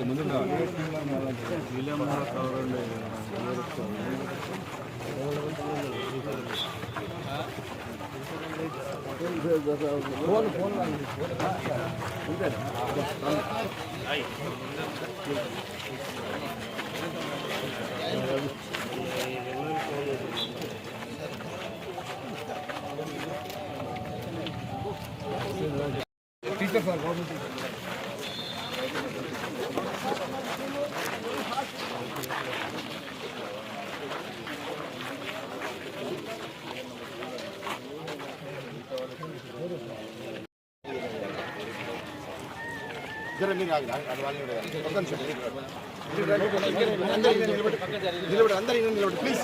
ముందు teacher sir అందరూ please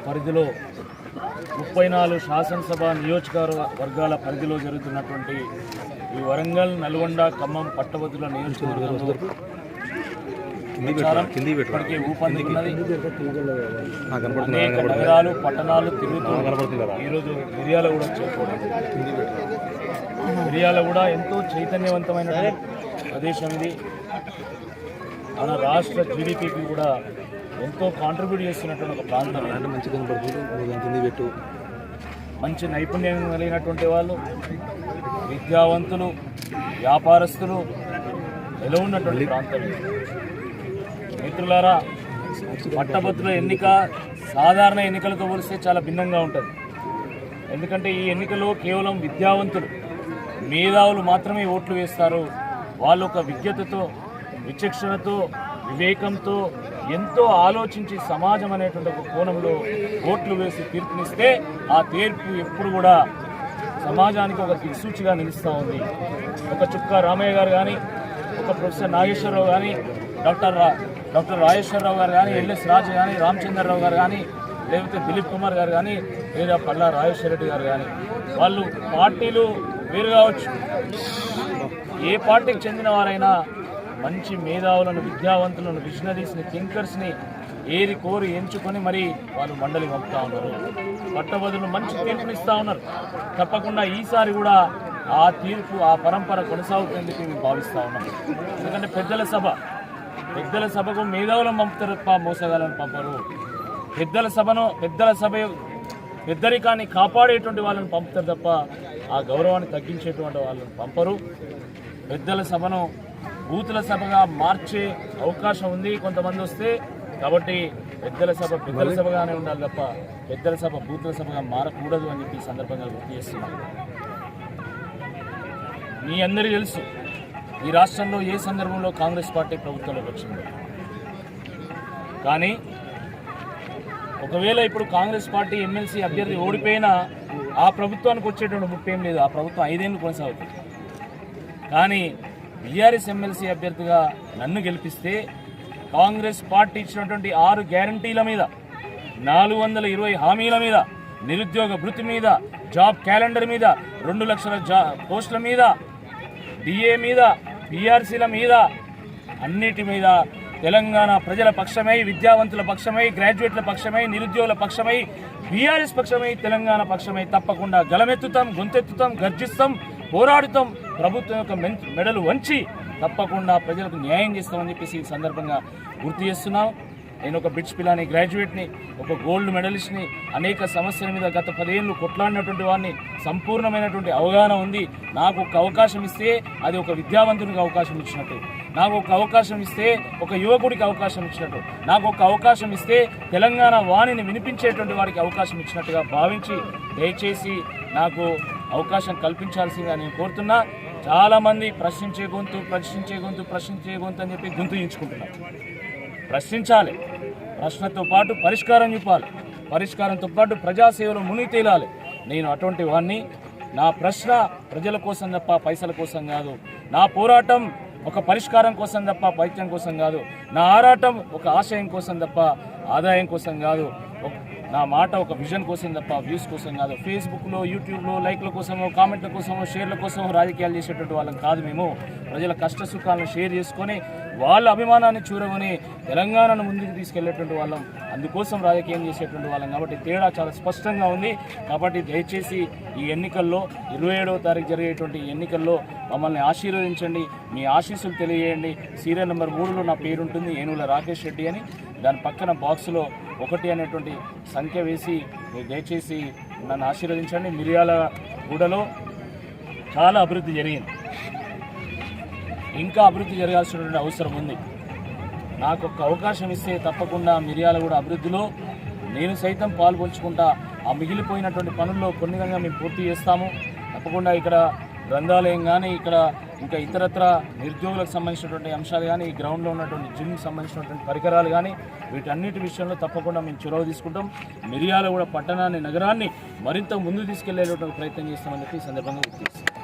పరిధిలో 34 శాసనసభ నియోజకవర్గాల పరిధిలో జరుగుతున్నటువంటి ఈ వరంగల్, నల్గొండ, ఖమ్మం పట్టభద్రుల నియోజకవర్గంలో ఇప్పటికే ఊపందుకున్నది. అనేక నగరాలు, పట్టణాలు తిరుగుతూ ఈరోజు మిర్యాలగూడ చేరుకోవడం. మిర్యాలగూడ ఎంతో చైతన్యవంతమైన ప్రదేశం ఇది. మన రాష్ట్ర జీడిపికి కూడా ఎంతో కాంట్రిబ్యూట్ చేస్తున్నటువంటి ఒక ప్రాంతం. మంచి నైపుణ్యం కలిగినటువంటి వాళ్ళు, విద్యావంతులు, వ్యాపారస్తులు ఎలా ఉన్నటువంటి ప్రాంతం. మిత్రులారా, పట్టభద్రుల ఎన్నిక సాధారణ ఎన్నికలతో పోలిస్తే చాలా భిన్నంగా ఉంటుంది. ఎందుకంటే ఈ ఎన్నికలో కేవలం విద్యావంతులు, మేధావులు మాత్రమే ఓట్లు వేస్తారు. వాళ్ళు ఒక విజ్ఞతతో, విచక్షణతో, వివేకంతో ఎంతో ఆలోచించి సమాజం అనేటువంటి ఒక కోణంలో ఓట్లు వేసి తీర్పునిస్తే ఆ తీర్పు ఎప్పుడు కూడా సమాజానికి ఒక దిక్సూచిగా నిలుస్తూ ఉంది. ఒక చుక్క రామయ్య గారు కానీ, ఒక ప్రొఫెసర్ నాగేశ్వరరావు కానీ, డాక్టర్ రాజేశ్వరరావు గారు కానీ, ఎల్ఎస్ రాజు కానీ, రామచంద్రరావు గారు కానీ, లేకపోతే దిలీప్ కుమార్ గారు కానీ, లేదా పల్లా రాజేశ్వర రెడ్డి గారు కానీ, వాళ్ళు పార్టీలు వేరు కావచ్చు, ఏ పార్టీకి చెందిన వారైనా మంచి మేధావులను, విద్యావంతులను, విజనరీస్ని, థింకర్స్ని ఏరి కోరి ఎంచుకొని మరి వాళ్ళు మండలి పంపుతూ ఉన్నారు. పట్టభద్రులు మంచి తీర్పునిస్తూ ఉన్నారు. తప్పకుండా ఈసారి కూడా ఆ తీర్పు, ఆ పరంపర కొనసాగుతుందని మేము భావిస్తూ ఉన్నాం. ఎందుకంటే పెద్దల సభకు మేధావులను పంపుతారు తప్ప మోసగాలను పంపరు. పెద్దల సభ పెద్దరికాన్ని కాపాడేటువంటి వాళ్ళని పంపుతారు తప్ప ఆ గౌరవాన్ని తగ్గించేటువంటి వాళ్ళని పంపరు. పెద్దల సభను బూతుల సభగా మార్చే అవకాశం ఉంది కొంతమంది వస్తే. కాబట్టి పెద్దల సభగానే ఉండాలి తప్ప పెద్దల సభ బూతుల సభగా మారకూడదు అని చెప్పి ఈ సందర్భంగా గుర్తు చేస్తున్నాం. మీ అందరికీ తెలుసు ఈ రాష్ట్రంలో ఏ సందర్భంలో కాంగ్రెస్ పార్టీ ప్రభుత్వంలోకి వచ్చింది. కానీ ఒకవేళ ఇప్పుడు కాంగ్రెస్ పార్టీ ఎమ్మెల్సీ అభ్యర్థి ఓడిపోయినా ఆ ప్రభుత్వానికి వచ్చేటువంటి ముప్పు ఏం లేదు. ఆ ప్రభుత్వం 5 ఏళ్ళు కొనసాగుతుంది. కానీ బీఆర్ఎస్ ఎమ్మెల్సీ అభ్యర్థిగా నన్ను గెలిపిస్తే కాంగ్రెస్ పార్టీ ఇచ్చినటువంటి 6 గ్యారంటీల మీద, 420 హామీల మీద, నిరుద్యోగ భృతి మీద, జాబ్ క్యాలెండర్ మీద, 2 లక్షల పోస్టుల మీద, డిఏ మీద, బీఆర్సీల మీద, అన్నిటి మీద తెలంగాణ ప్రజల పక్షమై, విద్యావంతుల పక్షమై, గ్రాడ్యుయేట్ల పక్షమై, నిరుద్యోగుల పక్షమై, బీఆర్ఎస్ పక్షమై, తెలంగాణ పక్షమై తప్పకుండా గలమెత్తుతాం, గొంతెత్తుతాం, గర్జిస్తాం, పోరాడుతాం. ప్రభుత్వం యొక్క మెడలు వంచి తప్పకుండా ప్రజలకు న్యాయం చేస్తామని చెప్పేసి ఈ సందర్భంగా గుర్తు చేస్తున్నాం. నేను ఒక బిట్స్ పిలాని గ్రాడ్యుయేట్ని, ఒక గోల్డ్ మెడలిస్ట్ని, అనేక సమస్యల మీద గత 10 ఏళ్ళు కొట్లాడినటువంటి వాడిని, సంపూర్ణమైనటువంటి అవగాహన ఉంది. నాకు ఒక అవకాశం ఇస్తే అది ఒక విద్యావంతునికి అవకాశం ఇచ్చినట్టు. నాకు ఒక అవకాశం ఇస్తే ఒక యువకుడికి అవకాశం ఇచ్చినట్టు, నాకు ఒక అవకాశం ఇస్తే తెలంగాణ వాణిని వినిపించేటువంటి వారికి అవకాశం ఇచ్చినట్టుగా భావించి దయచేసి నాకు అవకాశం కల్పించాల్సిందిగా నేను కోరుతున్నా. చాలామంది ప్రశ్నించే గొంతు అని చెప్పి గుంతుయించుకుంటున్నారు. ప్రశ్నించాలి, ప్రశ్నతో పాటు పరిష్కారం చూపాలి, పరిష్కారంతో పాటు ప్రజాసేవలో మునిగి తేలాలి. నేను అటువంటి వాడిని. నా ప్రశ్న ప్రజల కోసం తప్ప పైసల కోసం కాదు. నా పోరాటం ఒక పరిష్కారం కోసం తప్ప పైత్యం కోసం కాదు. నా ఆరాటం ఒక ఆశయం కోసం తప్ప ఆదాయం కోసం కాదు. నా మాట ఒక విజన్ కోసం తప్ప వ్యూస్ కోసం కాదు. ఫేస్బుక్లో, యూట్యూబ్లో లైక్ల కోసమో, కామెంట్ల కోసమో, షేర్ల కోసమో రాజకీయాలు చేసేటువంటి వాళ్ళం కాదు. మేము ప్రజల కష్ట సుఖాలను షేర్ చేసుకొని వాళ్ళ అభిమానాన్ని చూరమని తెలంగాణను ముందుకు తీసుకెళ్లేటువంటి వాళ్ళం. అందుకోసం రాజకీయం చేసేటువంటి వాళ్ళం. కాబట్టి తేడా చాలా స్పష్టంగా ఉంది. కాబట్టి దయచేసి ఈ ఎన్నికల్లో 27వ తారీఖు జరిగేటువంటి ఎన్నికల్లో మమ్మల్ని ఆశీర్వదించండి. మీ ఆశీస్సులు తెలియజేయండి. సీరియల్ నెంబర్ 3లో నా పేరు ఉంటుంది, ఏనుగుల రాకేష్ రెడ్డి అని. దాని పక్కన బాక్స్లో 1 అనేటువంటి సంఖ్య వేసి మీరు దయచేసి నన్ను ఆశీర్వదించండి. మిర్యాలగూడలో చాలా అభివృద్ధి జరిగింది. ఇంకా అభివృద్ధి జరగాల్సినటువంటి అవసరం ఉంది. నాకు ఒక అవకాశం ఇస్తే తప్పకుండా మిర్యాలగూడ అభివృద్ధిలో నేను సైతం పాల్పంచుకుంటా. ఆ మిగిలిపోయినటువంటి పనుల్లో కొన్ని విధంగా మేము పూర్తి చేస్తాము. తప్పకుండా ఇక్కడ గ్రంథాలయం కానీ, ఇక్కడ ఇంకా ఇతరత్ర నిరుద్యోగులకు సంబంధించినటువంటి అంశాలు కానీ, ఈ గ్రౌండ్లో ఉన్నటువంటి జిమ్కి సంబంధించినటువంటి పరికరాలు కానీ, వీటన్నిటి విషయంలో తప్పకుండా మేము చొరవ తీసుకుంటాం. మిర్యాలగూడ పట్టణాన్ని, నగరాన్ని మరింత ముందుకు తీసుకెళ్లేటువంటి ప్రయత్నం చేస్తామని చెప్పి ఈ సందర్భంగా గుర్తు చేస్తాం.